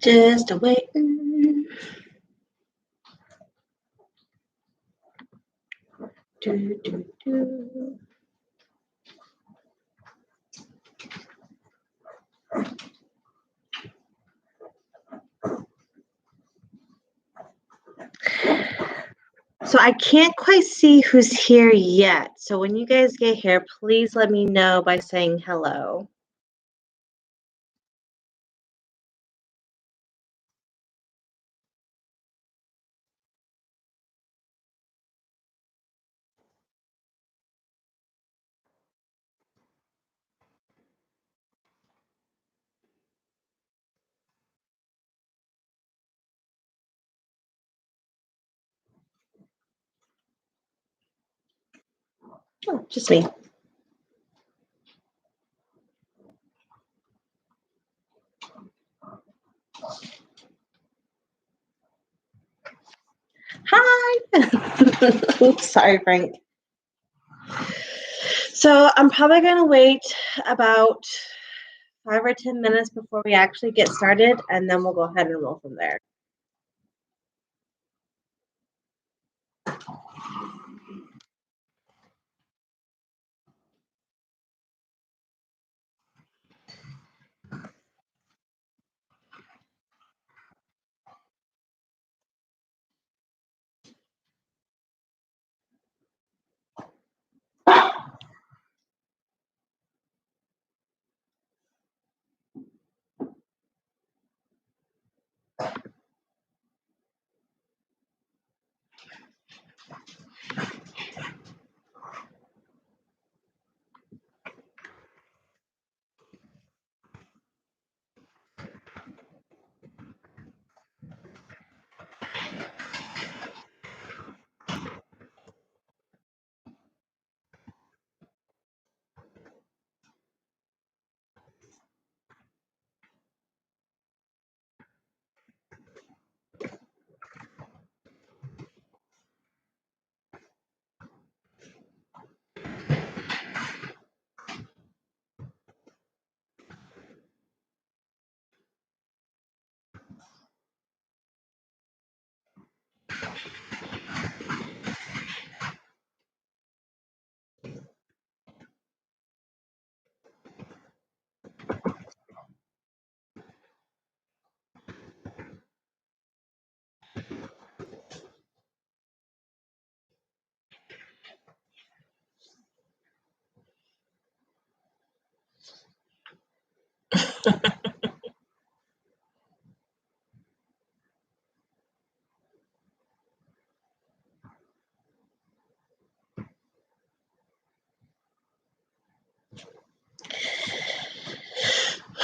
Just waiting. Do, do, do. So I can't quite see who's here yet. So when you guys get here, please let me know by saying hello. Oh, just me. Hi. Oops, sorry, Frank. So I'm probably going to wait about 5 or 10 minutes before we actually get started, and then we'll go ahead and roll from there.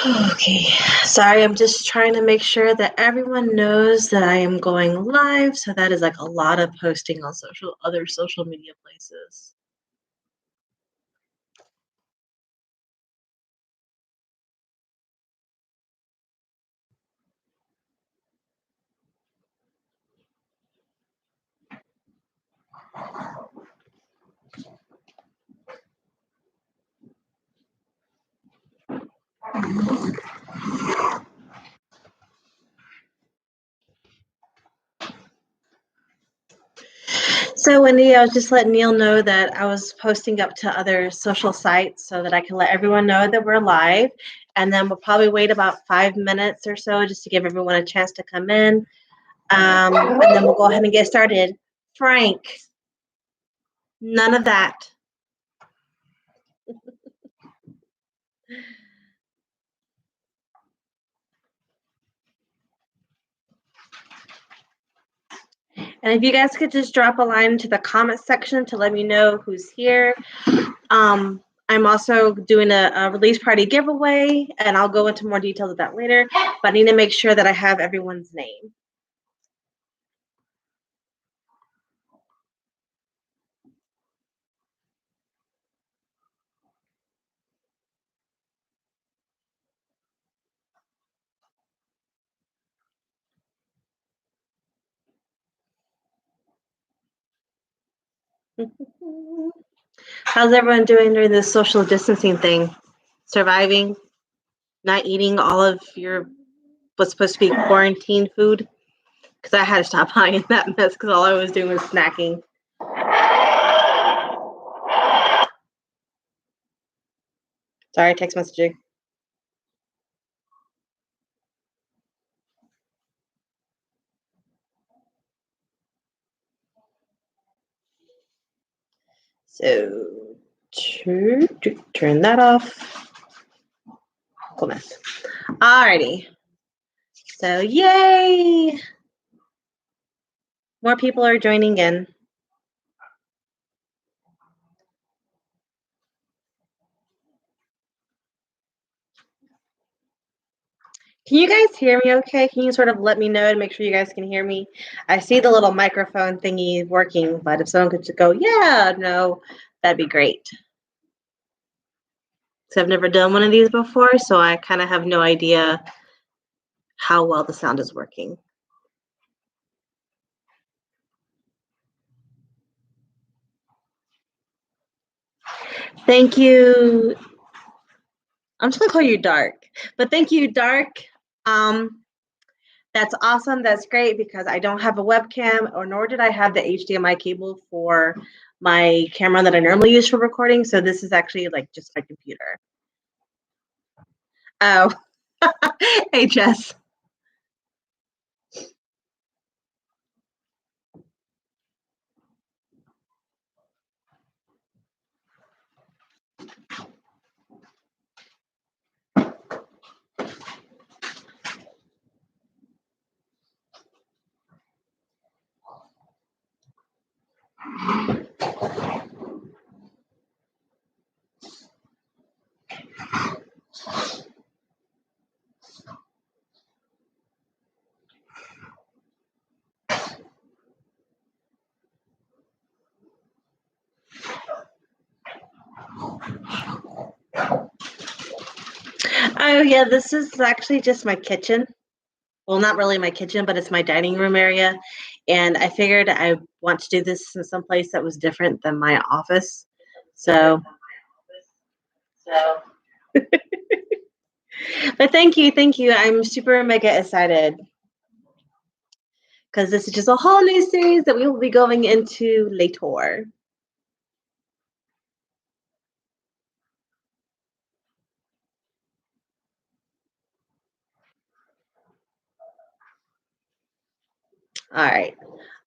Okay, sorry, I'm just trying to make sure that everyone knows that I am going live. So that is like a lot of posting on other social media places. So Wendy, I was just letting Neil know that I was posting up to other social sites so that I can let everyone know that we're live. And then we'll probably wait about 5 minutes or so just to give everyone a chance to come in. And then we'll go ahead and get started. Frank, none of that. And if you guys could just drop a line into the comment section to let me know who's here. I'm also doing a release party giveaway, and I'll go into more details of that later, but I need to make sure that I have everyone's name. How's everyone doing during this social distancing thing? Surviving? Not eating all of your was supposed to be quarantine food because I had to stop buying that mess because all I was doing was snacking. Sorry, text messaging. So, turn that off. Coolness. Alrighty. So, yay! More people are joining in. Can you guys hear me okay? Can you sort of let me know and make sure you guys can hear me? I see the little microphone thingy working, but if someone could just go, yeah, no, that'd be great. Because I've never done one of these before, so I kind of have no idea how well the sound is working. Thank you. I'm just gonna call you Dark, but thank you, Dark. That's awesome. That's great because I don't have a webcam, or nor did I have the HDMI cable for my camera that I normally use for recording. So this is actually like just my computer. Oh, hey Jess. Oh yeah, this is actually just my kitchen. Well, not really my kitchen, but it's my dining room area. And I figured I want to do this in some place that was different than my office. So, but thank you. I'm super mega excited because this is just a whole new series that we will be going into later. All right.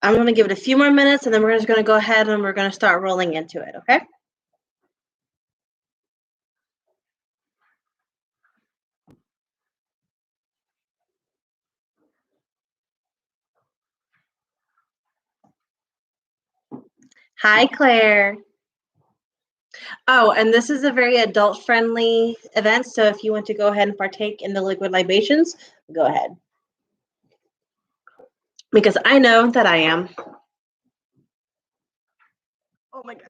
I'm going to give it a few more minutes and then we're just going to go ahead and we're going to start rolling into it, okay? Hi, Claire. Oh, and this is a very adult-friendly event, so if you want to go ahead and partake in the liquid libations, go ahead. Because I know that I am. Oh my goodness.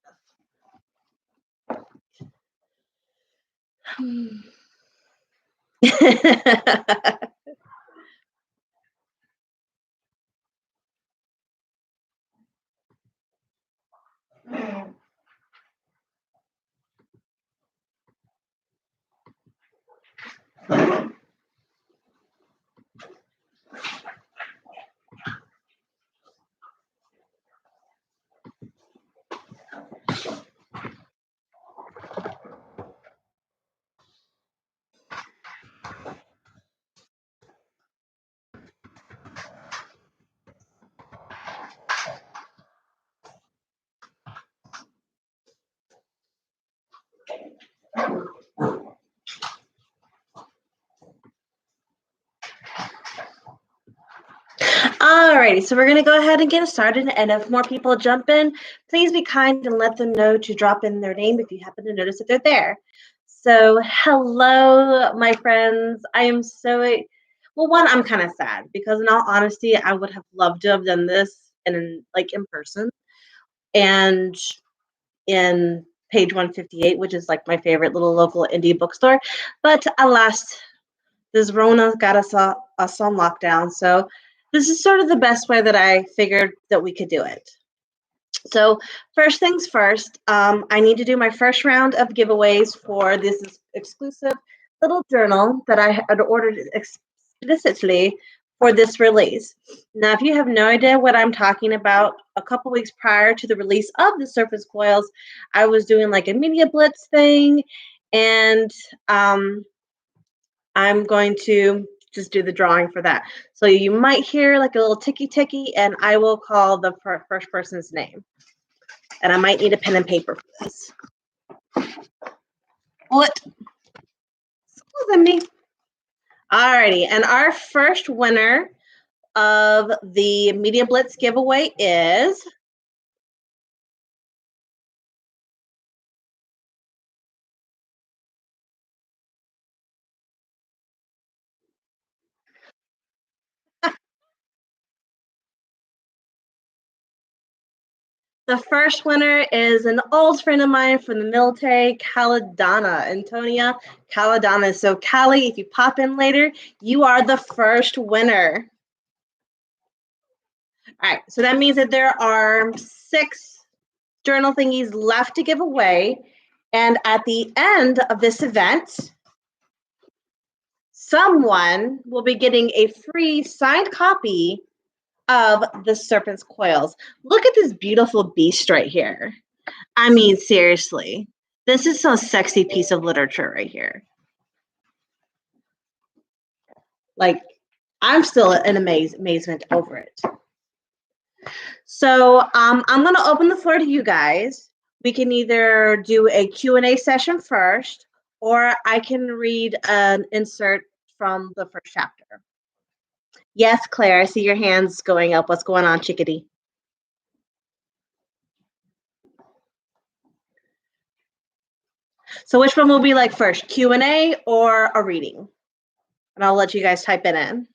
Alrighty, so we're going to go ahead and get started. And if more people jump in, please be kind and let them know to drop in their name if you happen to notice that they're there. So, hello, my friends. I am well, one, I'm kind of sad because in all honesty, I would have loved to have done this in person and in page 158, which is like my favorite little local indie bookstore. But alas, this Rona got us on lockdown. So this is sort of the best way that I figured that we could do it. So first things first, I need to do my first round of giveaways for this exclusive little journal that I had ordered explicitly for this release. Now, if you have no idea what I'm talking about, a couple weeks prior to the release of the Serpent's Coils, I was doing like a media blitz thing, and I'm going to just do the drawing for that. So you might hear like a little ticky ticky, and I will call the first person's name. And I might need a pen and paper for this. What? Excuse me. Alrighty, and our first winner of the Media Blitz giveaway is the first winner is an old friend of mine from the military, Caladonna, Antonia Caladonna. So, Callie, if you pop in later, you are the first winner. All right, so that means that there are 6 journal thingies left to give away. And at the end of this event, someone will be getting a free signed copy of the Serpent's Coils. Look at this beautiful beast right here. I mean, seriously, this is a sexy piece of literature right here. Like, I'm still in amazement over it. So I'm going to open the floor to you guys. We can either do a Q&A session first, or I can read an insert from the first chapter. Yes, Claire, I see your hands going up. What's going on, chickadee? So which one will be like first, Q&A or a reading? And I'll let you guys type it in.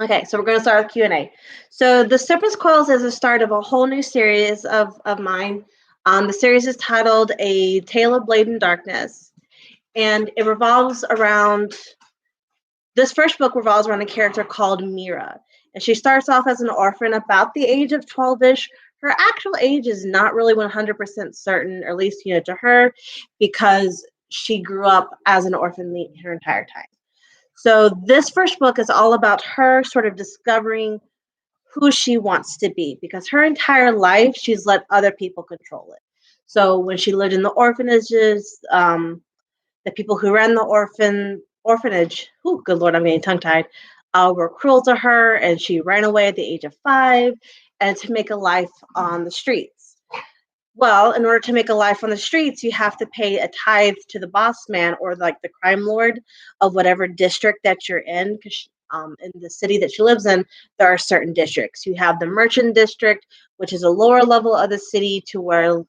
Okay, so we're going to start with Q&A. So the Serpent's Coils is the start of a whole new series of mine. The series is titled A Tale of Blade and Darkness, and it revolves around, this first book revolves around a character called Mira. And she starts off as an orphan about the age of 12-ish. Her actual age is not really 100% certain, or at least, to her, because she grew up as an orphan her entire time. So this first book is all about her sort of discovering who she wants to be, because her entire life she's let other people control it. So when she lived in the orphanages, the people who ran the orphanage, oh, good Lord, I'm getting tongue-tied, were cruel to her, and she ran away at the age of 5 and to make a life on the streets. Well, in order to make a life on the streets, you have to pay a tithe to the boss man, or like the crime lord of whatever district that you're in. Because in the city that she lives in, there are certain districts. You have the merchant district, which is a lower level of the city, to where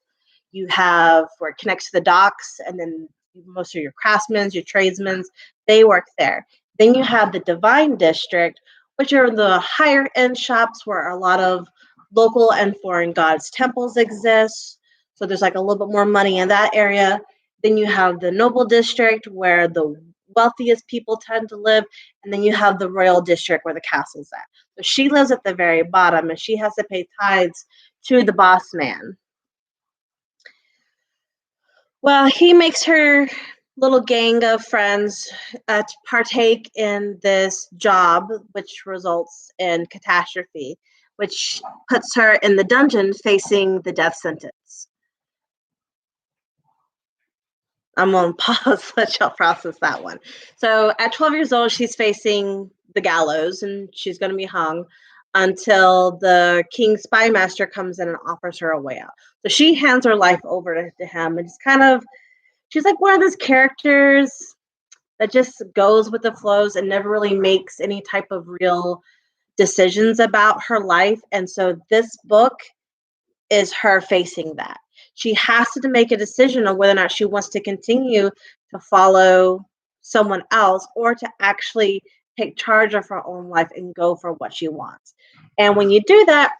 you have where it connects to the docks, and then most of your craftsmen, your tradesmen, they work there. Then you have the divine district, which are the higher end shops where a lot of local and foreign gods temples exist. So there's like a little bit more money in that area. Then you have the noble district where the wealthiest people tend to live. And then you have the royal district where the castle's at. So she lives at the very bottom, and she has to pay tithes to the boss man. Well, he makes her little gang of friends to partake in this job, which results in catastrophe, which puts her in the dungeon facing the death sentence. I'm going to pause, let y'all process that one. So at 12 years old, she's facing the gallows, and she's going to be hung until the king's spy master comes in and offers her a way out. So she hands her life over to him, and she's like one of those characters that just goes with the flows and never really makes any type of real decisions about her life. And so this book is her facing that. She has to make a decision on whether or not she wants to continue to follow someone else, or to actually take charge of her own life and go for what she wants. And when you do that,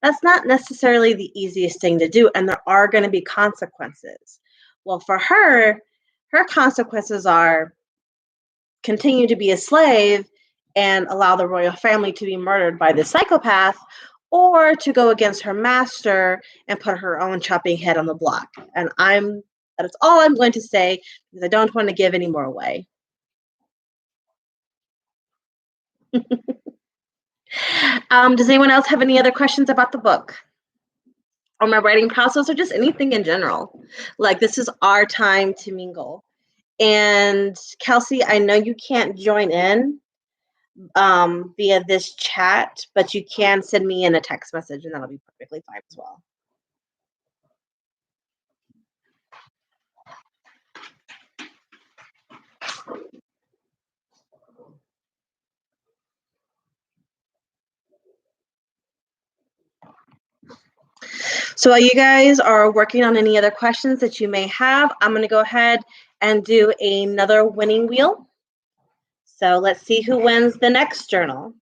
that's not necessarily the easiest thing to do, and there are going to be consequences. Well, for her consequences are continue to be a slave and allow the royal family to be murdered by the psychopath, or to go against her master and put her own chopping head on the block. And I'm That is all I'm going to say because I don't want to give any more away. Does anyone else have any other questions about the book or my writing process or just anything in general? Like, this is our time to mingle. And Kelsey, I know you can't join in via this chat, but you can send me in a text message and that'll be perfectly fine as well. So while you guys are working on any other questions that you may have, I'm going to go ahead and do another winning wheel. So let's see who wins the next journal.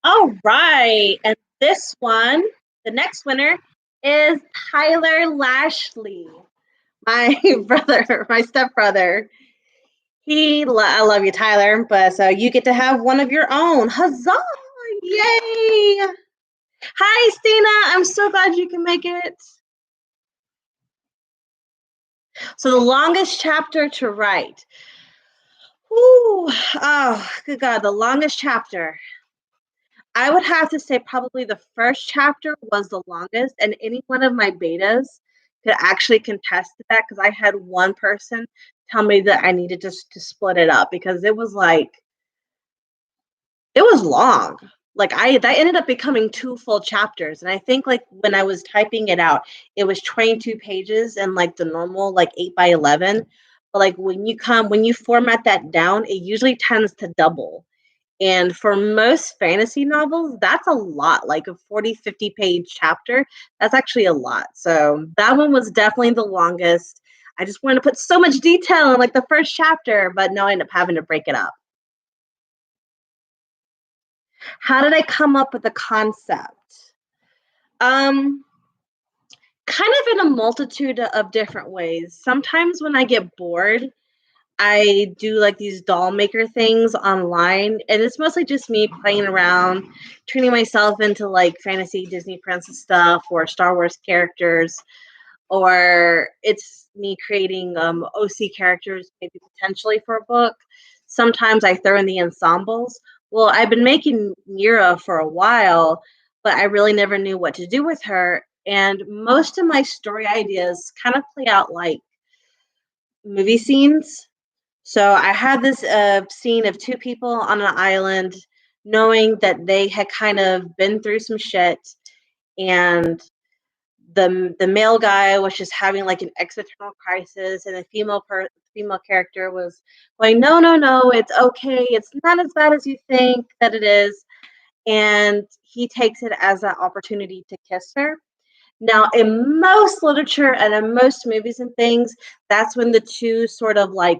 All right. And this one, the next winner is Tyler Lashley, my brother, my stepbrother. I love you, Tyler, but so you get to have one of your own. Huzzah! Yay! Hi, Stina. I'm so glad you can make it. So the longest chapter to write. Ooh, oh, good God, the longest chapter. I would have to say probably the first chapter was the longest, and any one of my betas could actually contest that because I had one person tell me that I needed to split it up because it was like it was long. Like that ended up becoming 2 full chapters, and I think like when I was typing it out, it was 22 pages and like the normal like 8 by 11. But like when you format that down, it usually tends to double. And for most fantasy novels, that's a lot, like a 40, 50 page chapter. That's actually a lot. So that one was definitely the longest. I just wanted to put so much detail in like the first chapter, but no, I ended up having to break it up. How did I come up with the concept? Um, Kind of in a multitude of different ways. Sometimes when I get bored, I do like these doll maker things online, and it's mostly just me playing around, turning myself into like fantasy Disney princess stuff or Star Wars characters, or it's me creating OC characters, maybe potentially for a book. Sometimes I throw in the ensembles. Well, I've been making Mira for a while, but I really never knew what to do with her. And most of my story ideas kind of play out like movie scenes. So I had this scene of 2 people on an island, knowing that they had kind of been through some shit, and the male guy was just having like an existential crisis, and the female character was going, no, no, no, it's okay, it's not as bad as you think that it is, and he takes it as an opportunity to kiss her. Now, in most literature and in most movies and things, that's when the two sort of like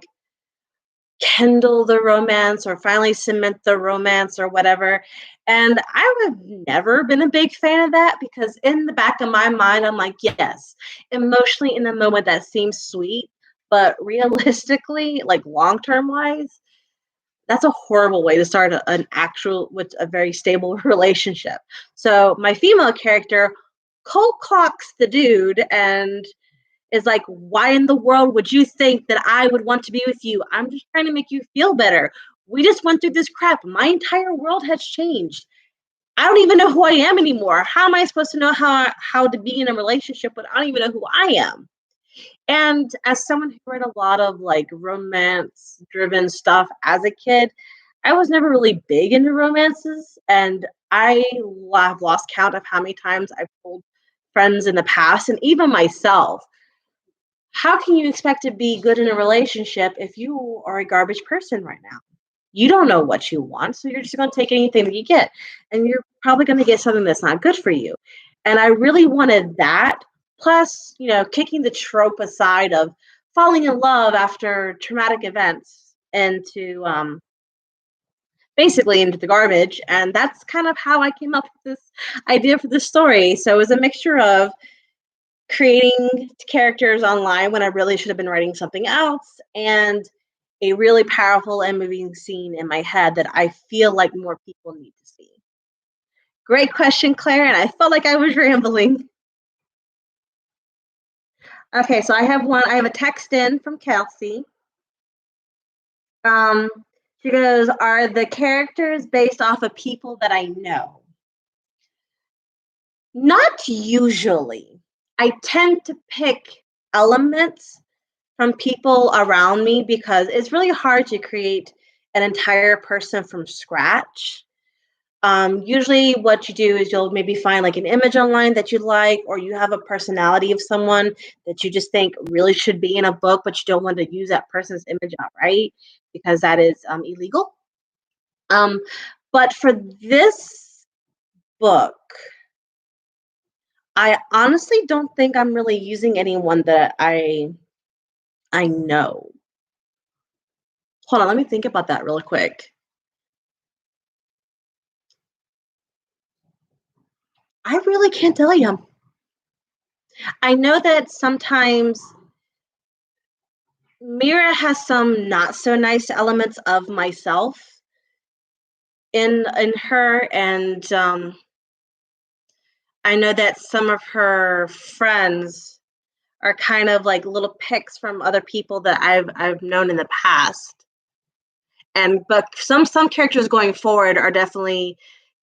kindle the romance or finally cement the romance or whatever. And I have never been a big fan of that because in the back of my mind, I'm like, yes, emotionally in the moment that seems sweet, but realistically, like long term wise, that's a horrible way to start an actual with a very stable relationship. So my female character cold clocks the dude and is like, why in the world would you think that I would want to be with you? I'm just trying to make you feel better. We just went through this crap. My entire world has changed. I don't even know who I am anymore. How am I supposed to know how to be in a relationship when I don't even know who I am? And as someone who read a lot of like romance driven stuff as a kid, I was never really big into romances. And I have lost count of how many times I've told friends in the past and even myself, how can you expect to be good in a relationship if you are a garbage person right now? You don't know what you want, so you're just going to take anything that you get, and you're probably going to get something that's not good for you. And I really wanted that. Plus, kicking the trope aside of falling in love after traumatic events into basically into the garbage. And that's kind of how I came up with this idea for this story. So it was a mixture of creating characters online when I really should have been writing something else, and a really powerful and moving scene in my head that I feel like more people need to see. Great question, Claire, and I felt like I was rambling. Okay, so I have one. I have a text in from Kelsey. Um, she goes, "Are the characters based off of people that I know?" Not usually. I tend to pick elements from people around me because it's really hard to create an entire person from scratch. Usually, what you do is you'll maybe find like an image online that you like, or you have a personality of someone that you just think really should be in a book, but you don't want to use that person's image outright because that is illegal. Um, but for this book, I honestly don't think I'm really using anyone that I know. Hold on, let me think about that really quick. I really can't tell you. I know that sometimes Mira has some not so nice elements of myself in her, and I know that some of her friends are kind of like little pics from other people that I've known in the past. And but some characters going forward are definitely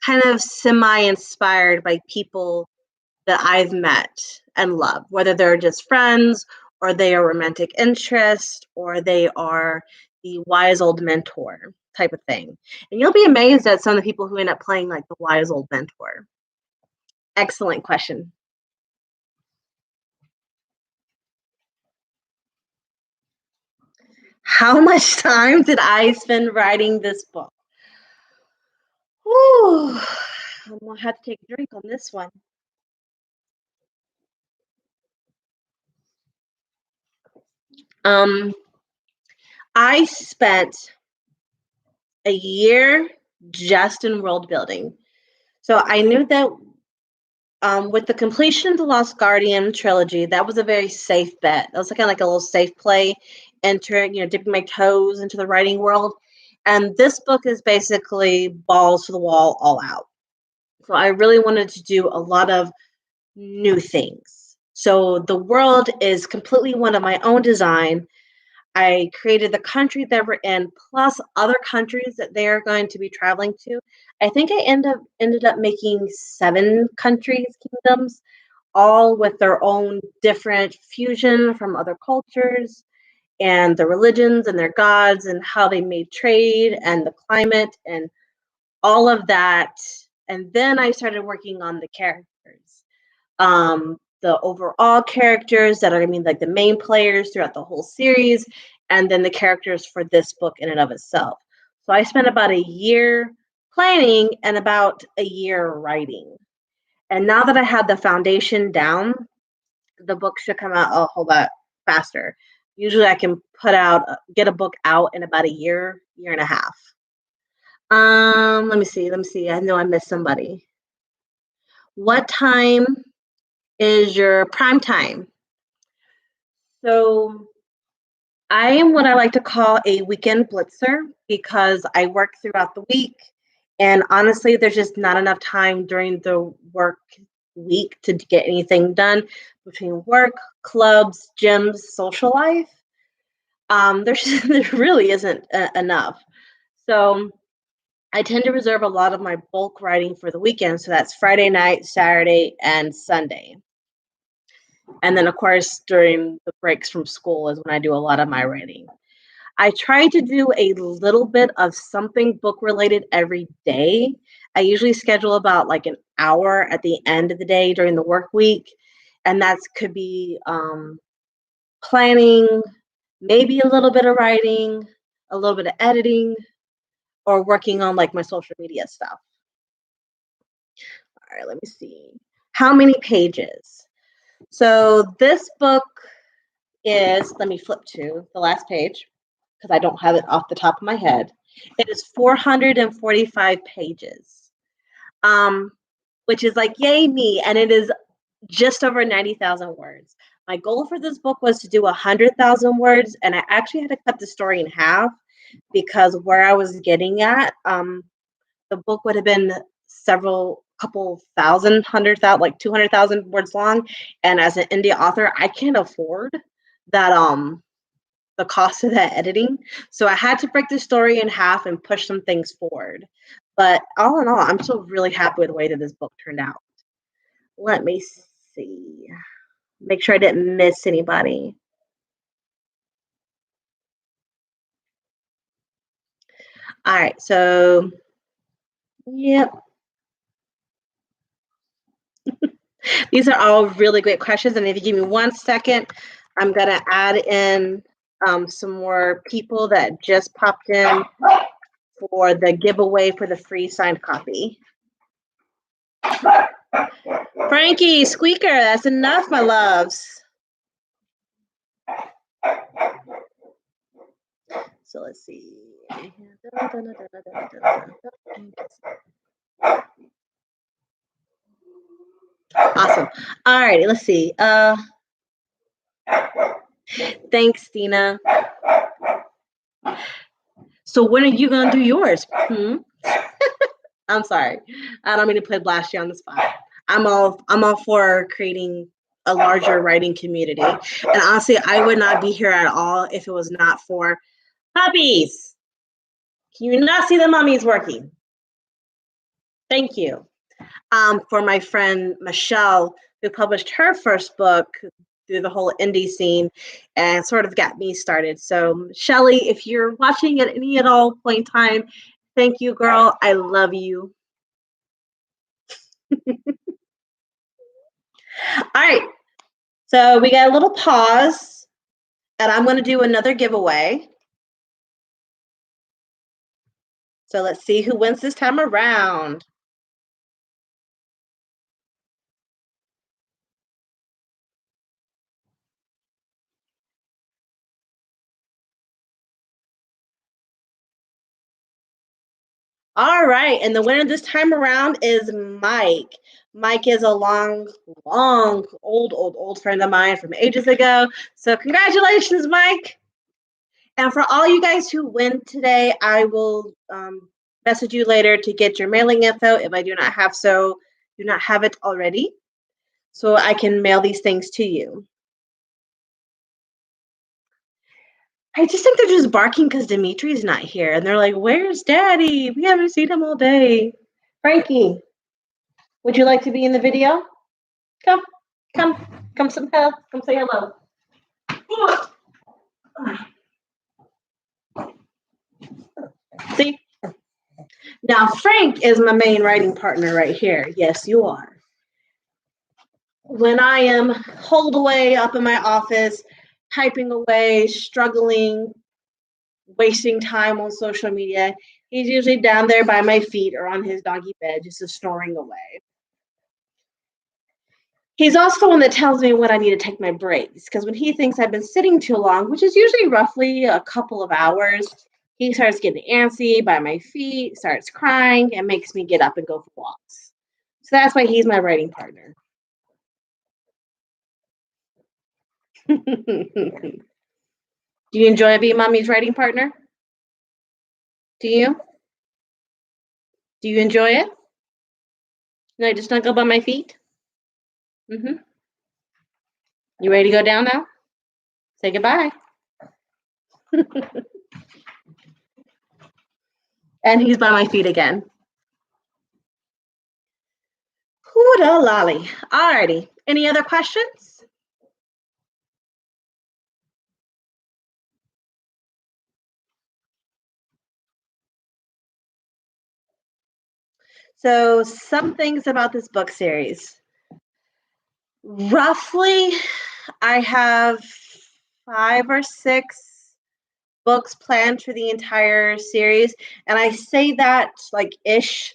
kind of semi-inspired by people that I've met and love, whether they're just friends or they are romantic interest or they are the wise old mentor type of thing. And you'll be amazed at some of the people who end up playing like the wise old mentor. Excellent question. How much time did I spend writing this book? Whew, I'm gonna have to take a drink on this one. Um, I spent a year just in world building. So I knew that with the completion of the Lost Guardian trilogy, that was a very safe bet. That was kind of like a little safe play, entering, dipping my toes into the writing world. And this book is basically balls to the wall, all out. So I really wanted to do a lot of new things. So the world is completely one of my own design. I created the country that we're in, plus other countries that they are going to be traveling to. I think I ended up making 7 countries, kingdoms, all with their own different fusion from other cultures and the religions and their gods and how they made trade and the climate and all of that. And then I started working on the characters. The overall characters that are, I mean, like the main players throughout the whole series, and then the characters for this book in and of itself. So I spent about a year planning and about a year writing. And now that I have the foundation down, the book should come out a whole lot faster. Usually I can get a book out in about a year, year and a half. Let me see. I know I missed somebody. What time is your prime time? So I am what I like to call a weekend blitzer because I work throughout the week. And honestly, there's just not enough time during the work week to get anything done between work, clubs, gyms, social life. There really isn't enough. So I tend to reserve a lot of my bulk writing for the weekend. So that's Friday night, Saturday, and Sunday. And then, of course, during the breaks from school is when I do a lot of my writing. I try to do a little bit of something book related every day. I usually schedule about like an hour at the end of the day during the work week. And that could be planning, maybe a little bit of writing, a little bit of editing, or working on like my social media stuff. All right, let me see. How many pages? So this book is, let me flip to the last page because I don't have it off the top of my head. It is 445 pages, which is like, yay me. And it is just over 90,000 words. My goal for this book was to do 100,000 words, and I actually had to cut the story in half because where I was getting at, the book would have been several couple thousand, 100,000, like 200,000 words long. And as an indie author, I can't afford that the cost of that editing. So I had to break the story in half and push some things forward. But all in all, I'm still really happy with the way that this book turned out. Let me see. Make sure I didn't miss anybody. All right, so yep. These are all really great questions. And if you give me 1 second, I'm going to add in some more people that just popped in for the giveaway for the free signed copy. Frankie, Squeaker, that's enough, my loves. So let's see. Awesome. All righty, let's see. Thanks, Dina. So when are you gonna do yours? I'm sorry. I don't mean to play blast you on the spot. I'm all for creating a larger writing community. And honestly, I would not be here at all if it was not for puppies. Can you not see the mummies working? Thank you. For my friend Michelle, who published her first book through the whole indie scene and sort of got me started. So Shelly, if you're watching at any at all point in time, thank you, girl. I love you. All right. So we got a little pause, and I'm going to do another giveaway. So let's see who wins this time around. All right, and the winner this time around is Mike. Mike is a long, old friend of mine from ages ago. So congratulations, Mike. And for all you guys who win today, I will message you later to get your mailing info if I do not have it already, so I can mail these things to you. I just think they're just barking because Dimitri's not here. And they're like, where's Daddy? We haven't seen him all day. Frankie, would you like to be in the video? Come say hello. See? Now, Frank is my main writing partner right here. Yes, you are. When I am holed away up in my office, typing away, struggling, wasting time on social media, he's usually down there by my feet or on his doggy bed, just snoring away. He's also the one that tells me when I need to take my breaks, because when he thinks I've been sitting too long, which is usually roughly a couple of hours, he starts getting antsy by my feet, starts crying, and makes me get up and go for walks. So that's why he's my writing partner. Do you enjoy being mommy's writing partner? Do you? Do you enjoy it? No, I just snuggle by my feet? Mm-hmm. You ready to go down now? Say goodbye. And he's by my feet again. Hooda lolly. Alrighty. Any other questions? So some things about this book series. Roughly, I have 5 or 6 books planned for the entire series. And I say that like ish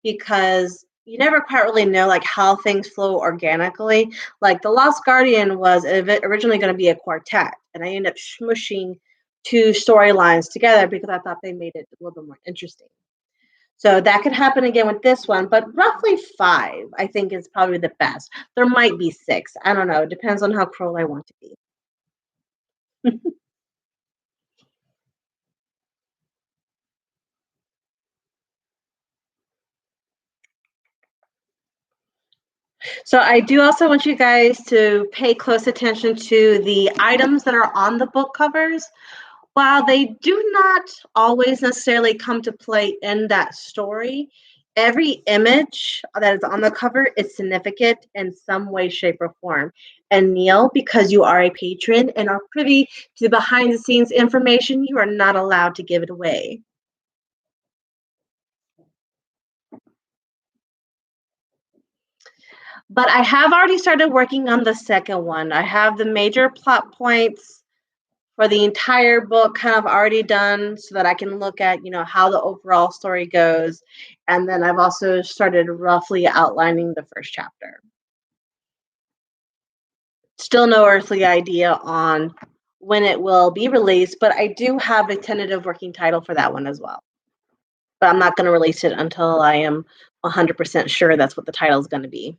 because you never quite really know like how things flow organically. Like The Lost Guardian was originally going to be a quartet, and I ended up smushing 2 storylines together because I thought they made it a little bit more interesting. So that could happen again with this one, but roughly 5, I think, is probably the best. There might be 6. I don't know. It depends on how cruel I want to be. So I do also want you guys to pay close attention to the items that are on the book covers. While they do not always necessarily come to play in that story, every image that is on the cover is significant in some way, shape, or form. And Neil, because you are a patron and are privy to behind the scenes information, you are not allowed to give it away. But I have already started working on the second one. I have the major plot points for the entire book kind of already done so that I can look at, how the overall story goes. And then I've also started roughly outlining the first chapter. Still no earthly idea on when it will be released, but I do have a tentative working title for that one as well. But I'm not going to release it until I am 100% sure that's what the title is going to be.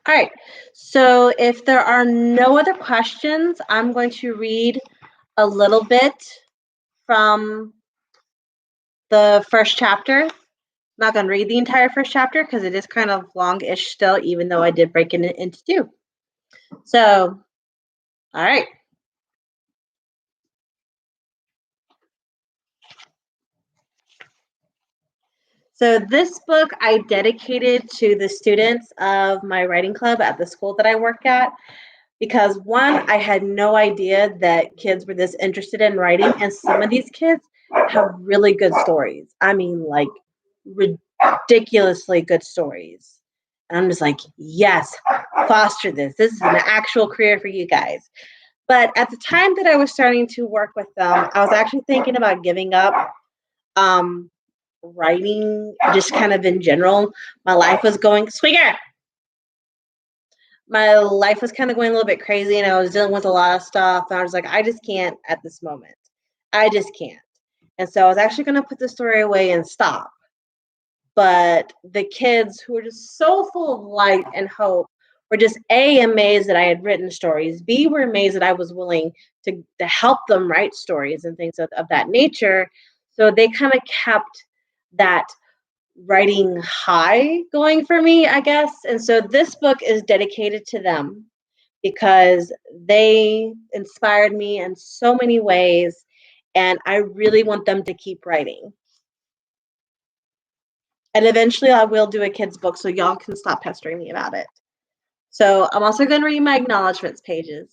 All right. So if there are no other questions, I'm going to read a little bit from the first chapter. I'm not going to read the entire first chapter because it is kind of long-ish still, even though I did break it into 2. So, all right. So this book I dedicated to the students of my writing club at the school that I work at because one, I had no idea that kids were this interested in writing, and some of these kids have really good stories. I mean, like ridiculously good stories. And I'm just like, yes, foster this. This is an actual career for you guys. But at the time that I was starting to work with them, I was actually thinking about giving up um, writing, just kind of in general. My life was going, Swinger! My life was kind of going a little bit crazy and I was dealing with a lot of stuff. And I was like, I just can't at this moment. I just can't. And so I was actually going to put the story away and stop. But the kids who were just so full of light and hope were just A, amazed that I had written stories, B, were amazed that I was willing to help them write stories and things of that nature. So they kind of kept that writing high going for me, I guess. And so this book is dedicated to them because they inspired me in so many ways. And I really want them to keep writing. And eventually I will do a kid's book so y'all can stop pestering me about it. So I'm also going to read my acknowledgments pages.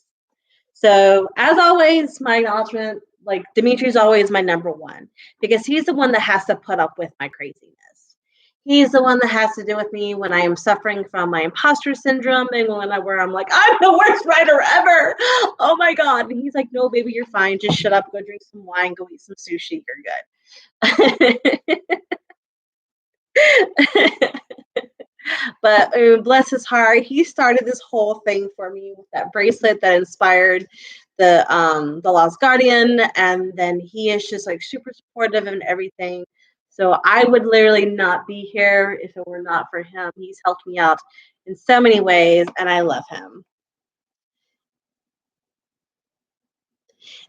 So as always, my acknowledgement, like Dimitri's always my number one because he's the one that has to put up with my craziness. He's the one that has to do with me when I am suffering from my imposter syndrome and where I'm like, I'm the worst writer ever. Oh my God. And he's like, no, baby, you're fine. Just shut up, go drink some wine, go eat some sushi. You're good. But bless his heart, he started this whole thing for me with that bracelet that inspired the Lost Guardian, and then he is just like super supportive and everything. So I would literally not be here if it were not for him. He's helped me out in so many ways, and I love him.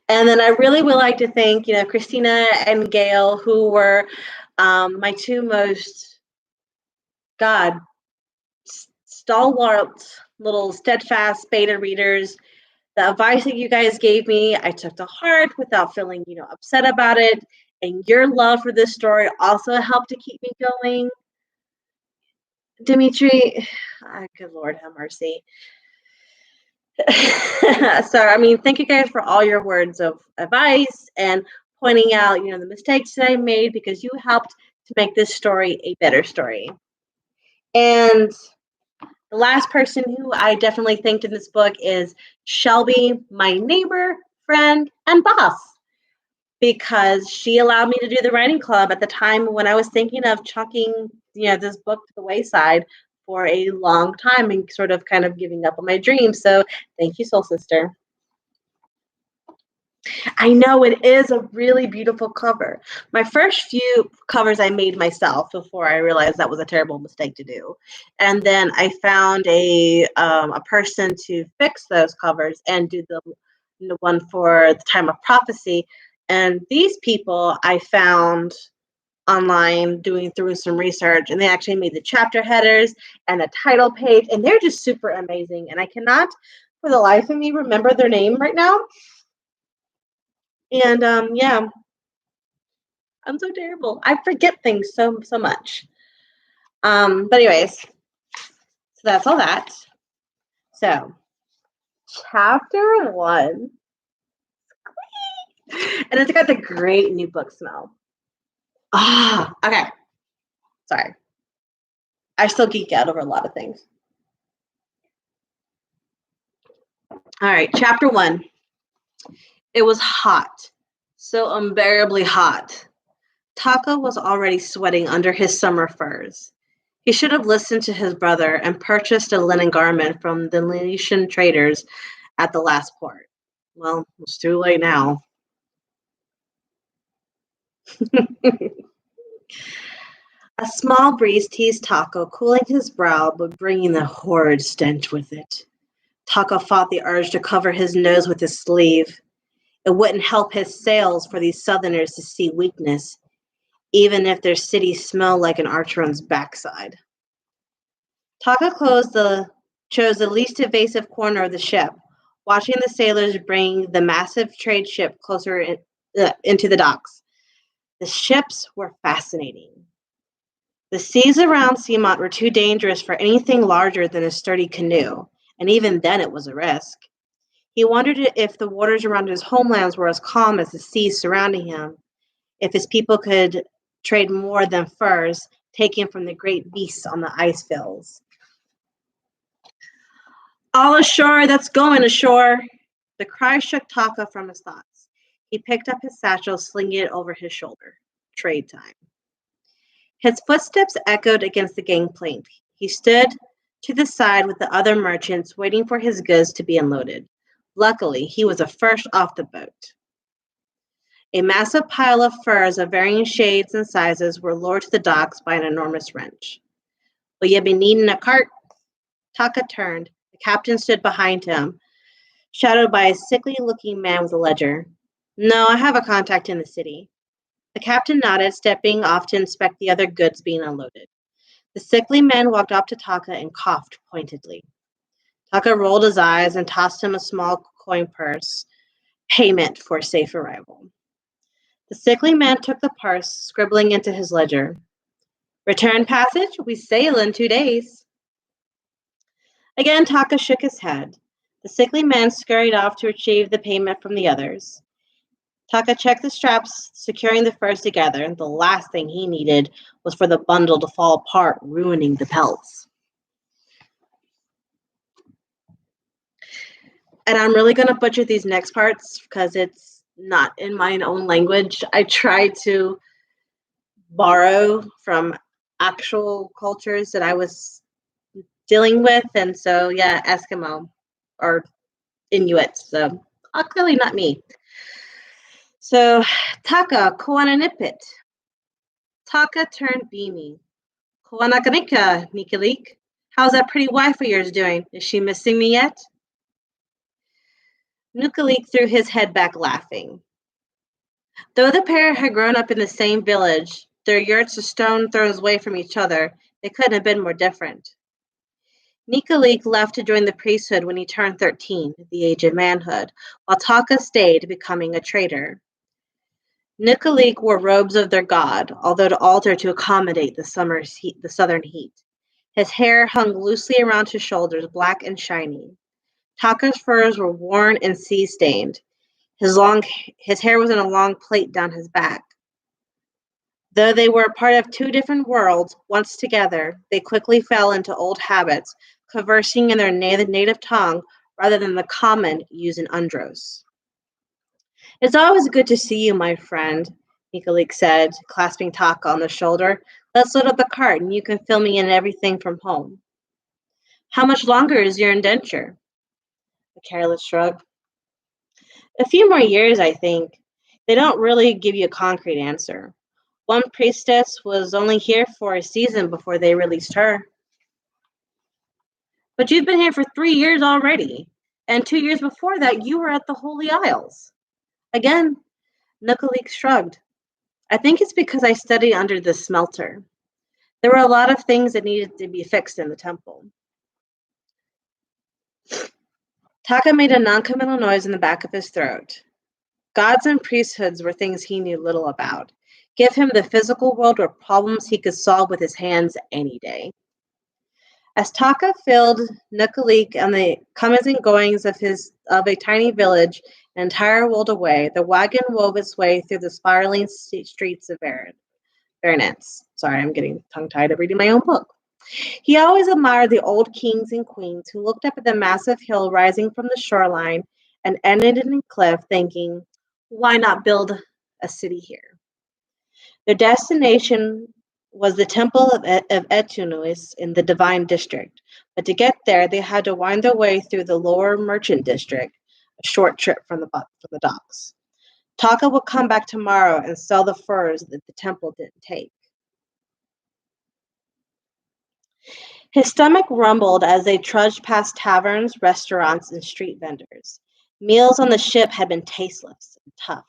And then I really would like to thank, Christina and Gail, who were my 2 most, God, stalwart, little steadfast beta readers. The advice that you guys gave me, I took to heart without feeling, upset about it. And your love for this story also helped to keep me going. Dimitri, good Lord, have mercy. So, I mean, thank you guys for all your words of advice and pointing out, the mistakes that I made because you helped to make this story a better story. And the last person who I definitely thanked in this book is Shelby, my neighbor, friend, and boss. because she allowed me to do the writing club at the time when I was thinking of chucking, this book to the wayside for a long time and sort of kind of giving up on my dreams. So thank you, Soul Sister. I know it is a really beautiful cover. My first few covers I made myself before I realized that was a terrible mistake to do, and then I found a person to fix those covers and do the one for the Time of Prophecy. And these people I found online doing through some research, and they actually made the chapter headers and the title page, and they're just super amazing. And I cannot, for the life of me, remember their name right now. And yeah, I'm so terrible. I forget things so much. But anyways, so that's all that. So chapter 1, and it's got the great new book smell. Okay. Sorry. I still geek out over a lot of things. All right, chapter 1. It was hot, so unbearably hot. Taka was already sweating under his summer furs. He should have listened to his brother and purchased a linen garment from the Venetian traders at the last port. Well, it's too late now. A small breeze teased Taka, cooling his brow but bringing the horrid stench with it. Taka fought the urge to cover his nose with his sleeve. It wouldn't help his sails for these southerners to see weakness, even if their city smelled like an archeron's backside. Taka chose the least evasive corner of the ship, watching the sailors bring the massive trade ship closer into the docks. The ships were fascinating. The seas around Seamont were too dangerous for anything larger than a sturdy canoe, and even then it was a risk. He wondered if the waters around his homelands were as calm as the seas surrounding him, if his people could trade more than furs taken from the great beasts on the ice fields. All ashore, that's going ashore. The cry shook Taka from his thoughts. He picked up his satchel, slinging it over his shoulder. Trade time. His footsteps echoed against the gangplank. He stood to the side with the other merchants, waiting for his goods to be unloaded. Luckily, he was the first off the boat. A massive pile of furs of varying shades and sizes were lowered to the docks by an enormous wrench. Will you be needing a cart? Taka turned. The captain stood behind him, shadowed by a sickly-looking man with a ledger. No, I have a contact in the city. The captain nodded, stepping off to inspect the other goods being unloaded. The sickly man walked up to Taka and coughed pointedly. Taka rolled his eyes and tossed him a small coin purse, payment for safe arrival. The sickly man took the purse, scribbling into his ledger. Return passage? We sail in 2 days. Again, Taka shook his head. The sickly man scurried off to retrieve the payment from the others. Taka checked the straps, securing the furs together. The last thing he needed was for the bundle to fall apart, ruining the pelts. And I'm really going to butcher these next parts because it's not in my own language. I tried to borrow from actual cultures that I was dealing with. And so, yeah, Eskimo or Inuit. So, clearly not me. So, Taka, Koananipit. Taka turned beamy. Koanakanika, Nikalik. How's that pretty wife of yours doing? Is she missing me yet? Nikalik threw his head back, laughing. Though the pair had grown up in the same village, their yurts a stone throws away from each other, they couldn't have been more different. Nikalik left to join the priesthood when he turned 13, the age of manhood, while Taka stayed, becoming a trader. Nikalik wore robes of their god, although to alter to accommodate the southern heat. His hair hung loosely around his shoulders, black and shiny. Taka's furs were worn and sea-stained. His hair was in a long plait down his back. Though they were a part of 2 different worlds, once together, they quickly fell into old habits, conversing in their native tongue rather than the common used in Undros. It's always good to see you, my friend, Nikalik said, clasping Taka on the shoulder. Let's load up the cart and you can fill me in everything from home. How much longer is your indenture? A careless shrug. A few more years, I think. They don't really give you a concrete answer. One priestess was only here for a season before they released her. But you've been here for 3 years already. And 2 years before that, you were at the Holy Isles. Again, Nikalik shrugged. I think it's because I studied under the smelter. There were a lot of things that needed to be fixed in the temple. Taka made a noncommittal noise in the back of his throat. Gods and priesthoods were things he knew little about. Give him the physical world were problems he could solve with his hands any day. As Taka filled Nikalik and the comings and goings of a tiny village an entire world away, the wagon wove its way through the spiraling streets of Baronets. Sorry, I'm getting tongue-tied of reading my own book. He always admired the old kings and queens who looked up at the massive hill rising from the shoreline and ended in a cliff, thinking, why not build a city here? Their destination was the temple of Etunuis in the Divine District, but to get there, they had to wind their way through the lower Merchant District, a short trip from the docks. Taka would come back tomorrow and sell the furs that the temple didn't take. His stomach rumbled as they trudged past taverns, restaurants, and street vendors. Meals on the ship had been tasteless and tough.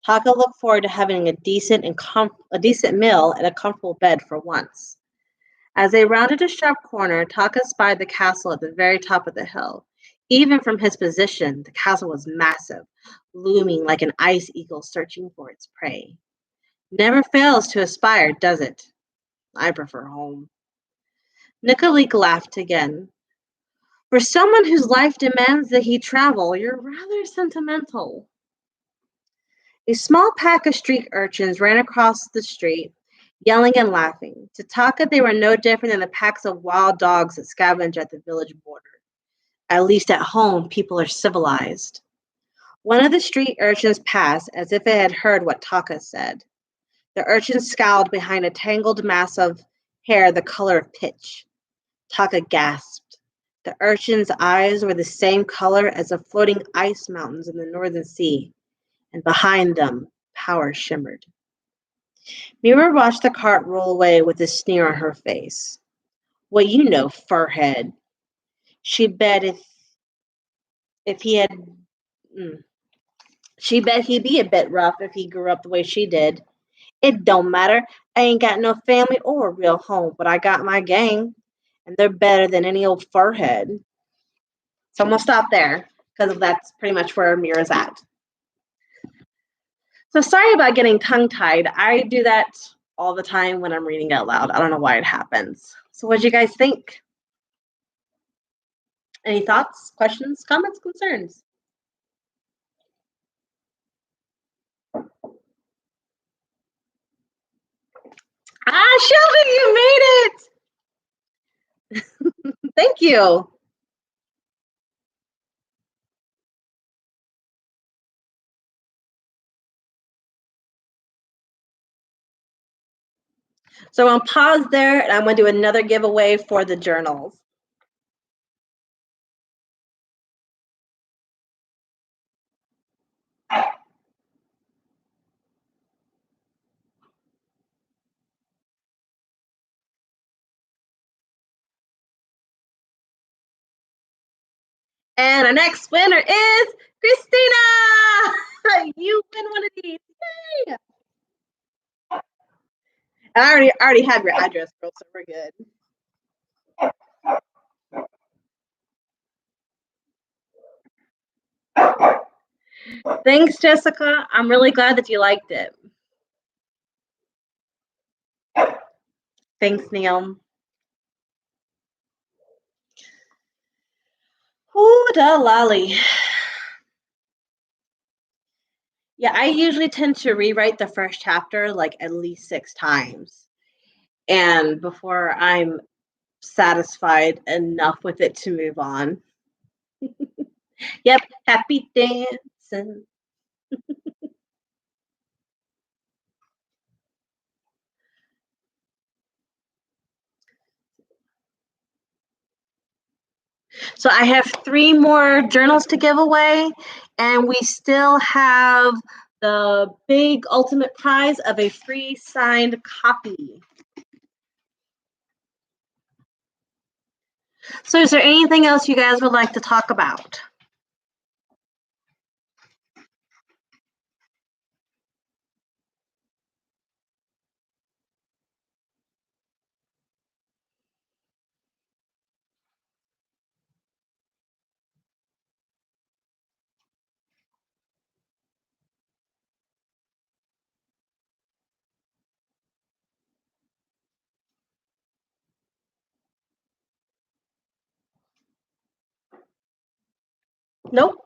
Taka looked forward to having a decent meal and a comfortable bed for once. As they rounded a sharp corner, Taka spied the castle at the very top of the hill. Even from his position, the castle was massive, looming like an ice eagle searching for its prey. Never fails to aspire, does it? I prefer home. Nikalik laughed again. For someone whose life demands that he travel, you're rather sentimental. A small pack of street urchins ran across the street, yelling and laughing. To Taka, they were no different than the packs of wild dogs that scavenge at the village border. At least at home, people are civilized. One of the street urchins passed as if it had heard what Taka said. The urchin scowled behind a tangled mass of hair the color of pitch. Taka gasped. The urchin's eyes were the same color as the floating ice mountains in the northern sea, and behind them, power shimmered. Mira watched the cart roll away with a sneer on her face. What you know, furhead. She bet if he had she bet he'd be a bit rough if he grew up the way she did. It don't matter. I ain't got no family or a real home, but I got my gang, and they're better than any old furhead. So I'm gonna stop there because that's pretty much where Mira's at. So sorry about getting tongue-tied. I do that all the time when I'm reading out loud. I don't know why it happens. So what do you guys think? Any thoughts, questions, comments, concerns? Ah, Shelby, you made it! Thank you. So I'm gonna pause there and I'm gonna do another giveaway for the journals. And our next winner is Christina! You win one of these. Yay! I already have your address, girl, so we're good. Thanks, Jessica. I'm really glad that you liked it. Thanks, Neil. Ooh, da lolly. Yeah, I usually tend to rewrite the first chapter like at least 6 times. And before I'm satisfied enough with it to move on. Yep, happy dancing. So I have three more journals to give away, and we still have the big ultimate prize of a free signed copy. So is there anything else you guys would like to talk about? Nope.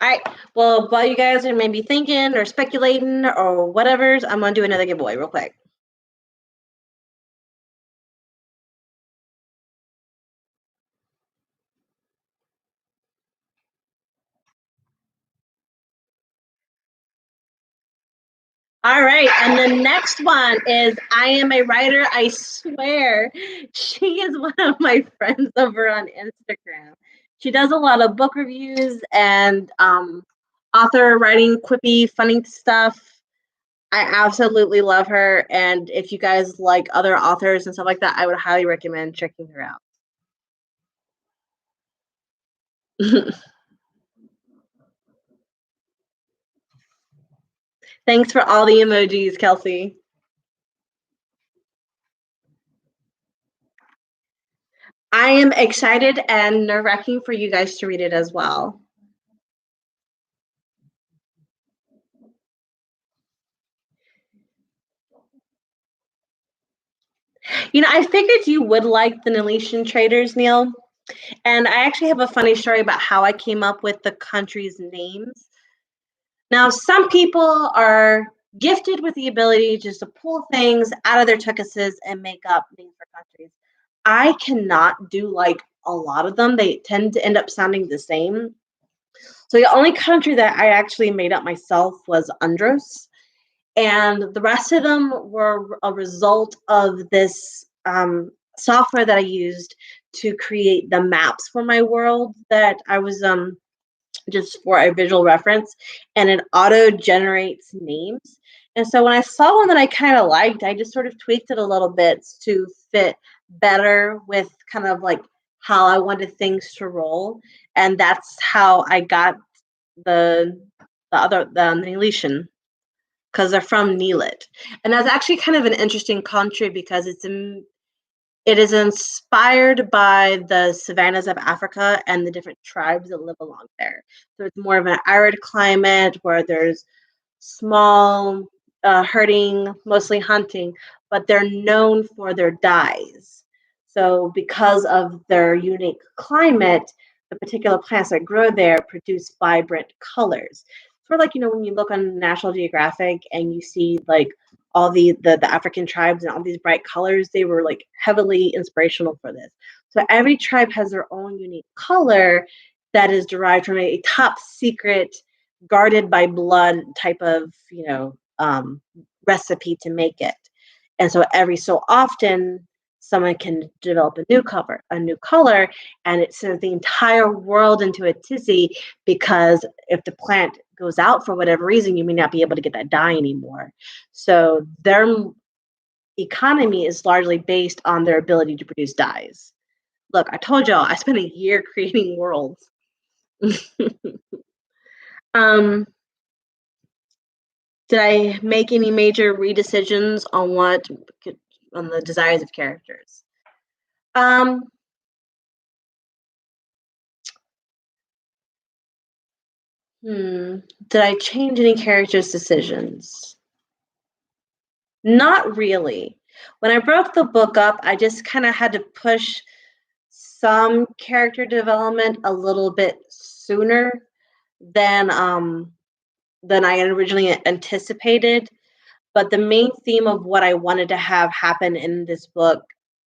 All right. Well, while you guys are maybe thinking or speculating or whatever's, I'm gonna do another giveaway real quick. All right, and the next one is I am a writer, I swear. She is one of my friends over on Instagram. She does a lot of book reviews and author writing, quippy, funny stuff. I absolutely love her. And if you guys like other authors and stuff like that, I would highly recommend checking her out. Thanks for all the emojis, Kelsey. I am excited and nerve wracking for you guys to read it as well. I figured you would like the Neletian traders, Neil. And I actually have a funny story about how I came up with the countries' names. Now, some people are gifted with the ability just to pull things out of their tuckuses and make up names for countries. I cannot do like a lot of them. They tend to end up sounding the same. So the only country that I actually made up myself was Andros, and the rest of them were a result of this software that I used to create the maps for my world that I was just for a visual reference, and it auto generates names. And so when I saw one that I kind of liked, I just sort of tweaked it a little bit to fit better with kind of like how I wanted things to roll, and that's how I got the the Neletian, because they're from Neelit. And that's actually kind of an interesting country because it is inspired by the savannas of Africa and the different tribes that live along there. So it's more of an arid climate where there's small herding, mostly hunting, but they're known for their dyes. So because of their unique climate, the particular plants that grow there produce vibrant colors. Sort of like, when you look on National Geographic and you see like all the African tribes and all these bright colors, they were like heavily inspirational for this. So every tribe has their own unique color that is derived from a top secret, guarded by blood type of recipe to make it. And so every so often someone can develop a new color, and it sends the entire world into a tizzy, because if the plant goes out for whatever reason, you may not be able to get that dye anymore. So their economy is largely based on their ability to produce dyes. Look, I told y'all I spent a year creating worlds. um, did I make any major redecisions on on the desires of characters? Um, did I change any characters' decisions? Not really. When I broke the book up, I just kind of had to push some character development a little bit sooner than I had originally anticipated. But the main theme of what I wanted to have happen in this book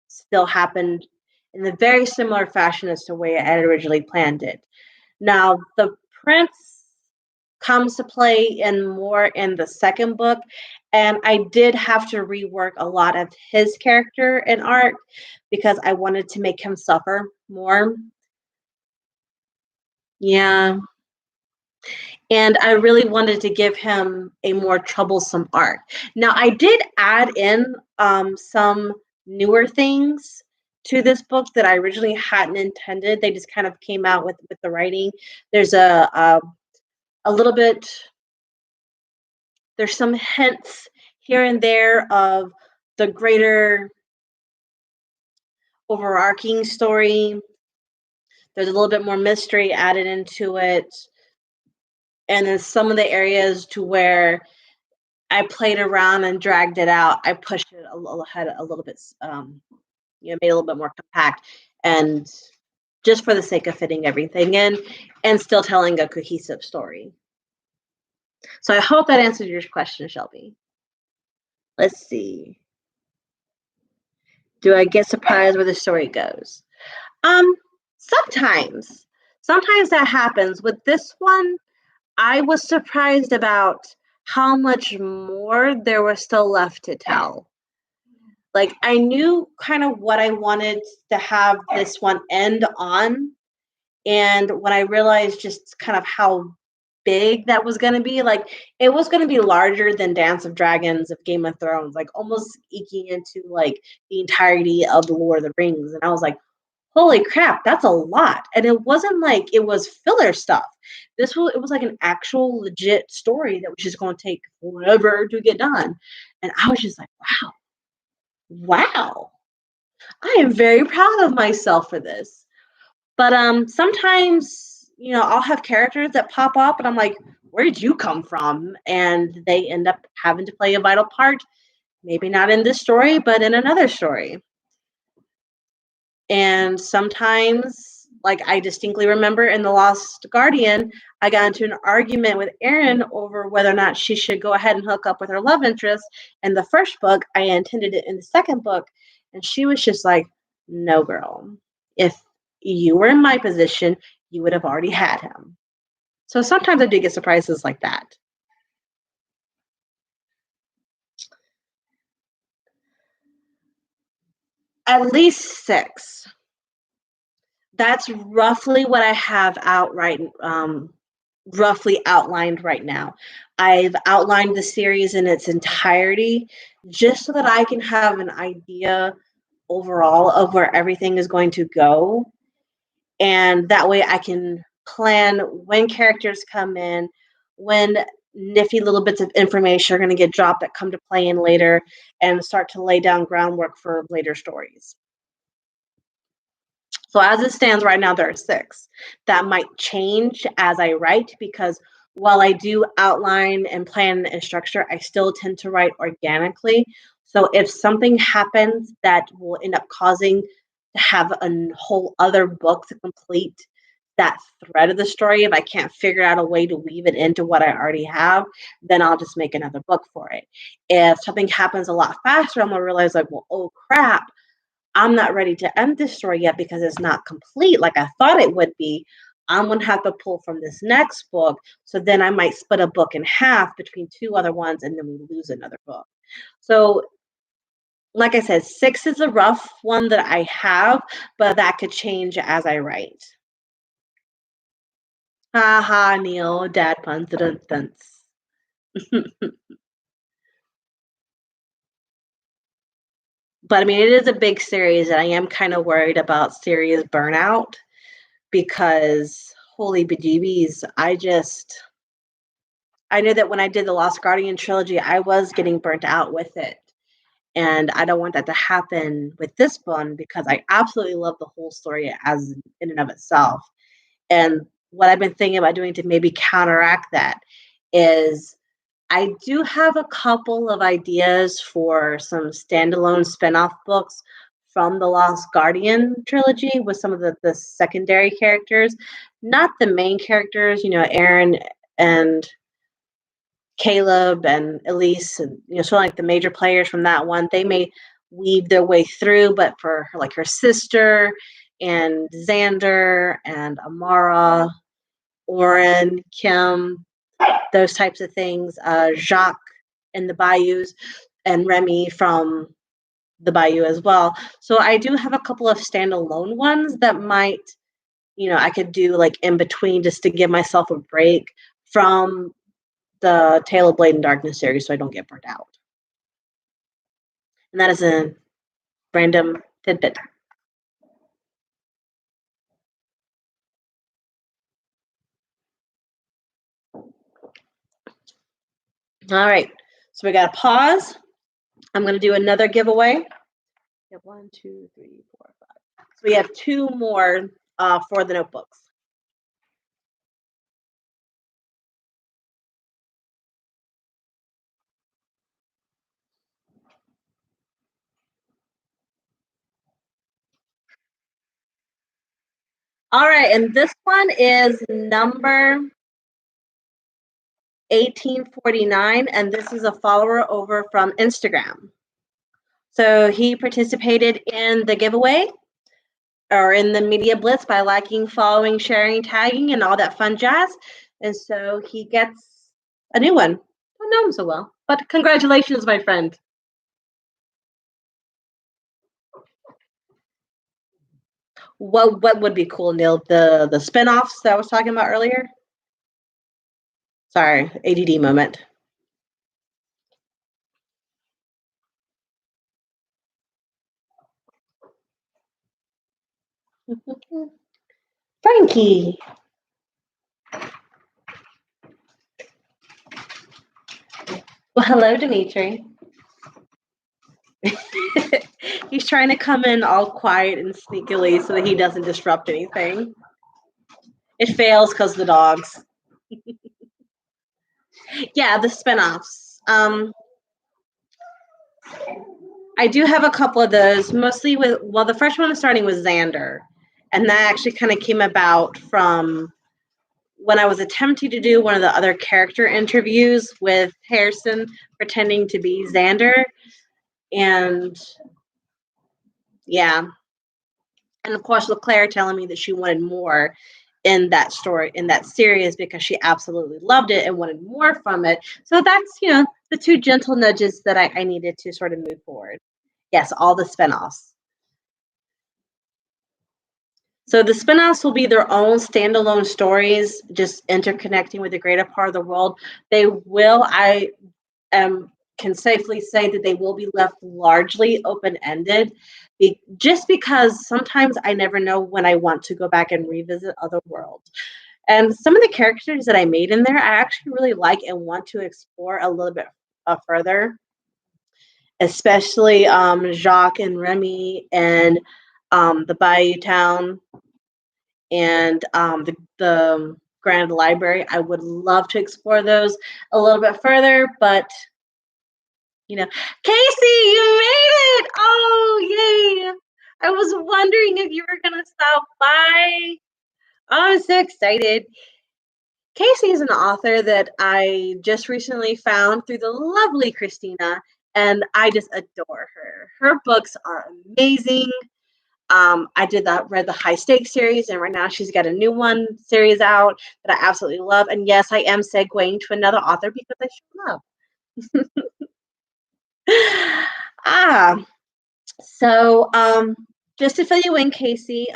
still happened in a very similar fashion as to the way I had originally planned it. Now, the prince comes to play in more in the second book. And I did have to rework a lot of his character and arc because I wanted to make him suffer more. Yeah. And I really wanted to give him a more troublesome arc. Now, I did add in some newer things to this book that I originally hadn't intended. They just kind of came out with the writing. There's a little bit. There's some hints here and there of the greater overarching story. There's a little bit more mystery added into it, and then some of the areas to where I played around and dragged it out. I pushed it a little ahead, a little bit, made it a little bit more compact, and just for the sake of fitting everything in and still telling a cohesive story. So I hope that answers your question, Shelby. Let's see. Do I get surprised where the story goes? Um, sometimes. Sometimes that happens. With this one, I was surprised about how much more there was still left to tell. Like I knew kind of what I wanted to have this one end on. And when I realized just kind of how big that was going to be, like it was going to be larger than Dance of Dragons of Game of Thrones, like almost eking into like the entirety of the Lord of the Rings. And I was like, holy crap, that's a lot. And it wasn't like it was filler stuff. It was like an actual legit story that was just going to take forever to get done. And I was just like, wow, I am very proud of myself for this. But sometimes, I'll have characters that pop up and I'm like, where did you come from? And they end up having to play a vital part, maybe not in this story, but in another story. And sometimes, like I distinctly remember in The Lost Guardian, I got into an argument with Erin over whether or not she should go ahead and hook up with her love interest in the first book. I intended it in the second book. And she was just like, no, girl. If you were in my position, you would have already had him. So sometimes I do get surprises like that. At least 6. That's roughly what I have roughly outlined right now. I've outlined the series in its entirety just so that I can have an idea overall of where everything is going to go. And that way I can plan when characters come in, when nifty little bits of information are going to get dropped that come to play in later, and start to lay down groundwork for later stories. So as it stands right now, there are 6. That might change as I write because while I do outline and plan and structure, I still tend to write organically. So if something happens that will end up causing to have a whole other book to complete that thread of the story, if I can't figure out a way to weave it into what I already have, then I'll just make another book for it. If something happens a lot faster, I'm gonna realize like, well, oh crap, I'm not ready to end this story yet because it's not complete like I thought it would be. I'm going to have to pull from this next book. So then I might split a book in half between 2 other ones and then we lose another book. So, like I said, 6 is a rough one that I have, but that could change as I write. Ha ha, Neil, dad puns, dun, dun, But I mean, it is a big series, and I am kind of worried about series burnout because holy bejeebies, I knew that when I did the Lost Guardian trilogy, I was getting burnt out with it. And I don't want that to happen with this one because I absolutely love the whole story as in and of itself. And what I've been thinking about doing to maybe counteract that is I do have a couple of ideas for some standalone spin-off books from the Lost Guardian trilogy with some of the secondary characters, not the main characters, Aaron and Caleb and Elise, and sort of like the major players from that one. They may weave their way through, but for her, like her sister and Xander and Amara, Oren, Kim, those types of things. Jacques in the Bayous and Remy from the Bayou as well. So I do have a couple of standalone ones that might, I could do like in between just to give myself a break from the Tale of Blade and Darkness series so I don't get burnt out. And that is a random tidbit. All right. So we got to pause. I'm going to do another giveaway. We have 1, 2, 3, 4, 5. So we have 2 more for the notebooks. All right, and this one is number 1849, and this is a follower over from Instagram. So he participated in the giveaway or in the media blitz by liking, following, sharing, tagging, and all that fun jazz. And so he gets a new one. I don't know him so well, but congratulations, my friend. What would be cool, Neil? The spinoffs that I was talking about earlier? Sorry, ADD moment. Frankie. Well, hello, Dimitri. He's trying to come in all quiet and sneakily so that he doesn't disrupt anything. It fails because of the dogs. Yeah, the spinoffs. I do have a couple of those, mostly with, the first one is starting with Xander. And that actually kind of came about from when I was attempting to do one of the other character interviews with Harrison pretending to be Xander. And yeah. And of course, LeClaire telling me that she wanted more in that story, in that series, because she absolutely loved it and wanted more from it. So that's, the 2 gentle nudges that I needed to sort of move forward. Yes, all the spinoffs. So the spinoffs will be their own standalone stories, just interconnecting with the greater part of the world. They will, can safely say that they will be left largely open-ended, just because sometimes I never know when I want to go back and revisit other worlds. And some of the characters that I made in there, I actually really like and want to explore a little bit further, especially Jacques and Remy and the Bayou Town and the Grand Library. I would love to explore those a little bit further, but Casey, you made it! Oh, yay! I was wondering if you were gonna stop by. Oh, I'm so excited. Casey is an author that I just recently found through the lovely Christina, and I just adore her. Her books are amazing. Read the High Stakes series, and right now she's got a new one series out that I absolutely love. And yes, I am segueing to another author because I should love. So just to fill you in, Casey,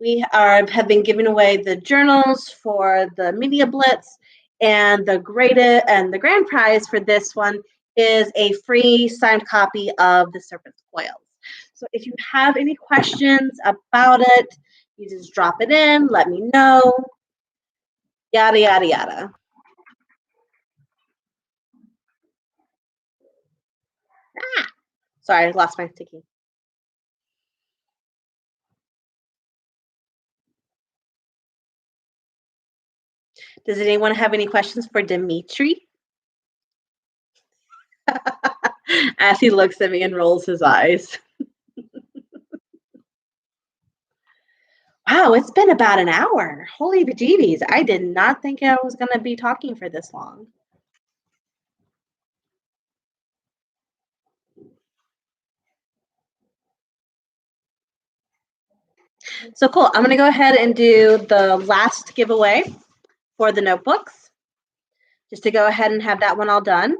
we have been giving away the journals for the Media Blitz, and the grand prize for this one is a free signed copy of the Serpent's Coils. So if you have any questions about it, you just drop it in, let me know, yada, yada, yada. Sorry, I lost my sticky. Does anyone have any questions for Dimitri? As he looks at me and rolls his eyes. Wow, it's been about an hour. Holy bejeebies. I did not think I was going to be talking for this long. So cool. I'm going to go ahead and do the last giveaway for the notebooks. just to go ahead and have that one all done.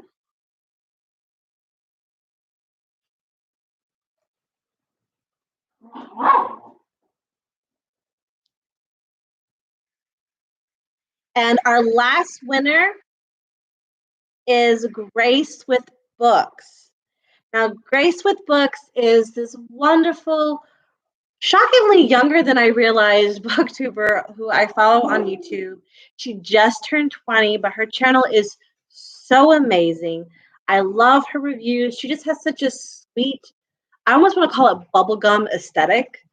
And our last winner is Grace with Books. Now, Grace with Books is this wonderful, shockingly younger than I realized booktuber who I follow on YouTube. She just turned 20, but her channel is so amazing. I love her reviews. She just has such a sweet, I almost want to call it bubblegum aesthetic.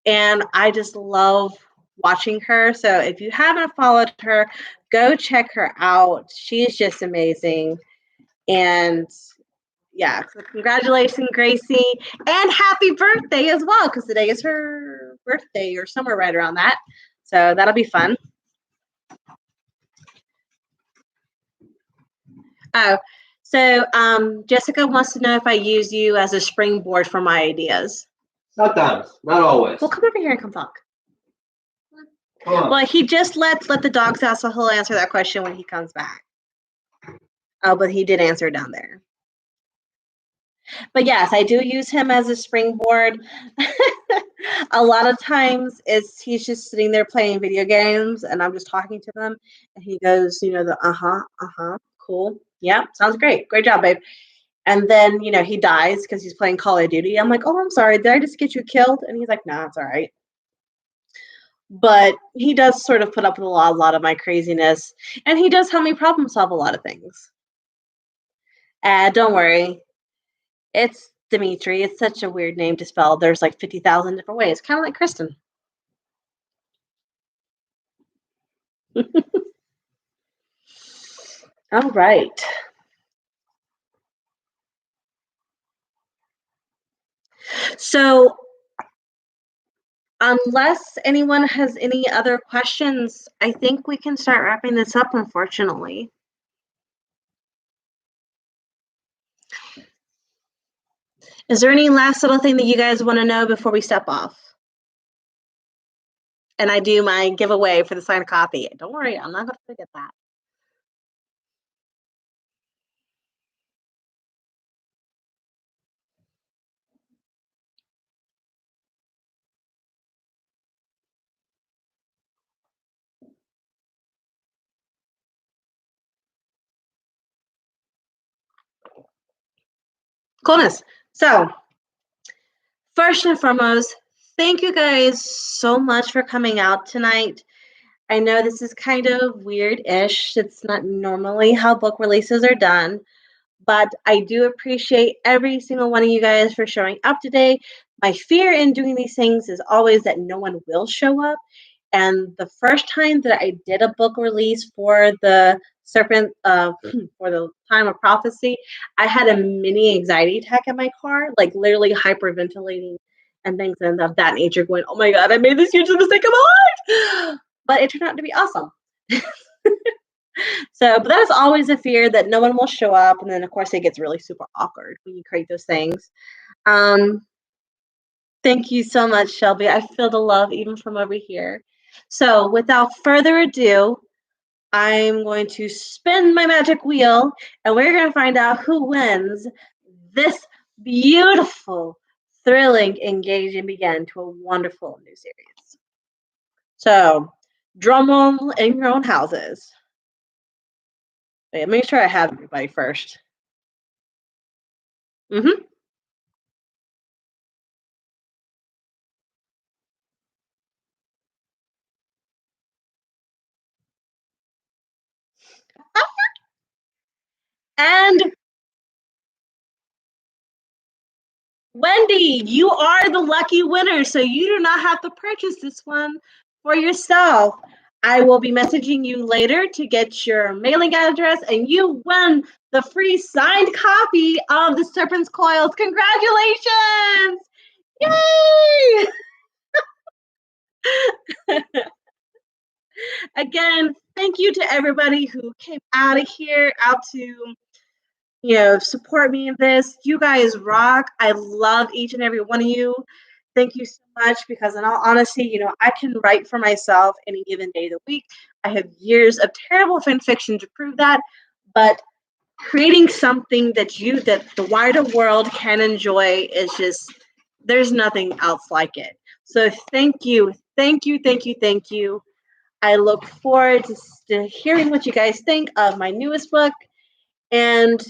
And I just love watching her. So if you haven't followed her, go check her out. She's just amazing. And yeah, so congratulations, Gracie, and happy birthday as well, because today is her birthday or somewhere right around that. So that'll be fun. Oh, so Jessica wants to know if I use you as a springboard for my ideas. Sometimes, not always. Well, come over here and come talk. Well, he just let the dogs out, so he'll answer that question when he comes back. Oh, but he did answer down there. But yes, I do use him as a springboard. A lot of times he's just sitting there playing video games and I'm just talking to them and he goes, cool. Yeah, sounds great. Great job, babe. And then, he dies because he's playing Call of Duty. I'm like, oh, I'm sorry. Did I just get you killed? And he's like, nah, it's all right. But he does sort of put up with a lot of my craziness. And he does help me problem solve a lot of things. Don't worry. It's Dimitri. It's such a weird name to spell. There's like 50,000 different ways. Kind of like Kristen. All right. So unless anyone has any other questions, I think we can start wrapping this up, unfortunately. Is there any last little thing that you guys want to know before we step off? And I do my giveaway for the signed copy. Don't worry, I'm not going to forget that. Coolness. So, first and foremost, thank you guys so much for coming out tonight. I know this is kind of weird-ish. It's not normally how book releases are done, but I do appreciate every single one of you guys for showing up today. My fear in doing these things is always that no one will show up. And the first time that I did a book release for the Serpent, for the Time of Prophecy, I had a mini anxiety attack in my car, like literally hyperventilating and things of that nature, going, oh my God, I made this huge mistake of my life. But it turned out to be awesome. So, but that is always a fear that no one will show up. And then, of course, it gets really super awkward when you create those things. Thank you so much, Shelby. I feel the love even from over here. So without further ado, I'm going to spin my magic wheel and we're going to find out who wins this beautiful, thrilling, engage and begin to a wonderful new series. So drum roll in your own houses. Wait, make sure I have everybody first. Mm-hmm. And Wendy, you are the lucky winner, so you do not have to purchase this one for yourself. I will be messaging you later to get your mailing address, and you won the free signed copy of the Serpent's Coils. Congratulations! Yay! Again, thank you to everybody who came out of here, out to support me in this. You guys rock. I love each and every one of you. Thank you so much because, in all honesty, I can write for myself any given day of the week. I have years of terrible fan fiction to prove that, but creating something that the wider world can enjoy is just, there's nothing else like it. So thank you, thank you, thank you, thank you. I look forward to hearing what you guys think of my newest book. And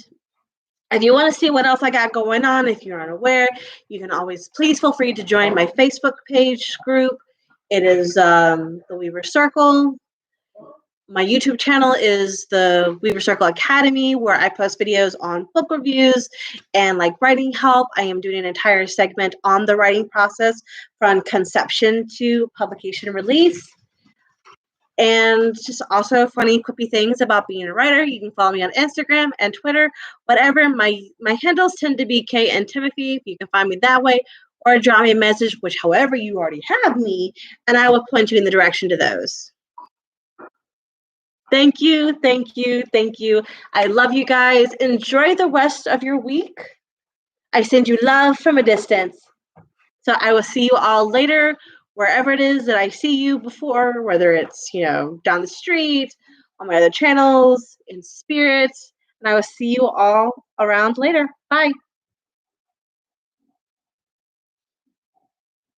if you want to see what else I got going on, if you're unaware, you can always please feel free to join my Facebook page group. It is the Weaver Circle. My YouTube channel is the Weaver Circle Academy, where I post videos on book reviews and like writing help. I am doing an entire segment on the writing process from conception to publication release. And just also funny, quippy things about being a writer. You can follow me on Instagram and Twitter, whatever. My handles tend to be Kay and Timothy. You can find me that way, or drop me a message, which however you already have me, and I will point you in the direction to those. Thank you, thank you, thank you. I love you guys. Enjoy the rest of your week. I send you love from a distance. So I will see you all later, wherever it is that I see you before, whether it's, down the street, on my other channels, in spirits. And I will see you all around later. Bye.